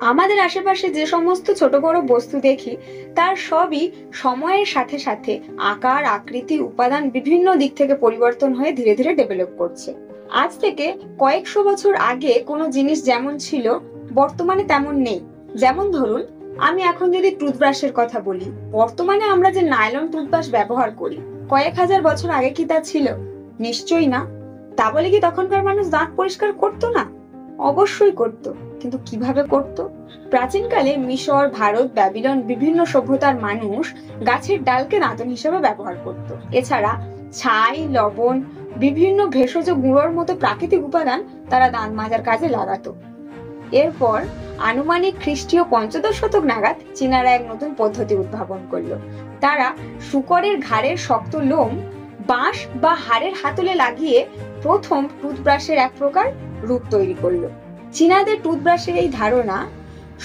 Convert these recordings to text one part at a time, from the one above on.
আমাদের আশেপাশে যে সমস্ত ছোট বড় বস্তু দেখি তার সবই সময়ের সাথে সাথে আকার, আকৃতি, উপাদান বিভিন্ন দিক থেকে পরিবর্তন হয়ে ধীরে ধীরে ডেভেলপ করছে। আজ থেকে কয়েকশো বছর আগে কোনো জিনিস যেমন ছিল বর্তমানে তেমন নেই। যেমন ধরুন, আমি এখন যদি টুথব্রাশের কথা বলি, বর্তমানে আমরা যে নাইলন টুথব্রাশ ব্যবহার করি, কয়েক হাজার বছর আগে কি তা ছিল? নিশ্চয়ই না। তা বলে কি তখনকার মানুষ দাঁত পরিষ্কার করতো না? অবশ্যই করত, কিন্তু কিভাবে করত? প্রাচীনকালে মিশর, ভারত, ব্যাবিলন বিভিন্ন সভ্যতার মানুষ গাছের ডালকে দাঁতন হিসেবে ব্যবহার করত। এছাড়া ছাই, লবণ, বিভিন্ন ভেষজ গুঁড়োর মতো প্রাকৃতিক উপাদান তারা দাঁত মাজার কাজে লাগাতো। এরপর আনুমানিক খ্রিস্টীয় পঞ্চদশ শতক নাগাদ চীনারা এক নতুন পদ্ধতি উদ্ভাবন করলো। তারা শূকরের ঘাড়ের শক্ত লোম বাঁশ বা হাড়ের হাতলে লাগিয়ে প্রথম টুথব্রাশের এক প্রকার রূপ তৈরি করলো। চীনাদের টুথব্রাশের এই ধারণা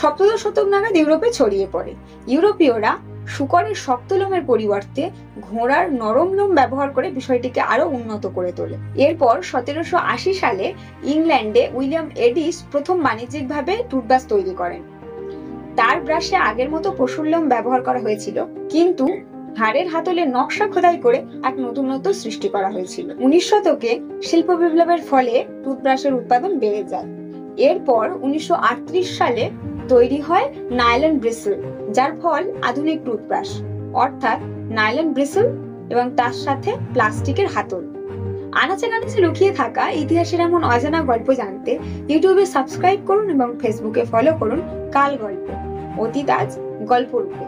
সপ্তদশ শতক নাগাদ ইউরোপে ছড়িয়ে পড়ে। ইউরোপীয়রা শূকরের শক্ত লোমের পরিবর্তে ঘোড়ার নরম লোম ব্যবহার করে বিষয়টিকে আরো উন্নত করে তোলে। এরপর 1780 সালে ইংল্যান্ডে উইলিয়াম এডিস প্রথম বাণিজ্যিকভাবে টুথব্রাশ তৈরি করেন। তার ব্রাশে আগের মতো পশুর লোম ব্যবহার করা হয়েছিল, কিন্তু হাড়ের হাতলে নকশা খোদাই করে এক নতুনত্ব সৃষ্টি করা হয়েছিল। 19 শতকে শিল্প বিপ্লবের ফলে টুথব্রাশের উৎপাদন বেড়ে যায়। এরপর 1938 সালে তৈরি হয় নাইলন ব্রিসল, যার ফল আধুনিক টুথব্রাশ, অর্থাৎ নাইলন ব্রিসল এবং তার সাথে প্লাস্টিকের হাতল। আনাচে কানাচে লুকিয়ে থাকা ইতিহাসের এমন অজানা গল্প জানতে ইউটিউবে সাবস্ক্রাইব করুন এবং ফেসবুকে ফলো করুন কাল গল্প, অতীত আজ গল্প রূপে।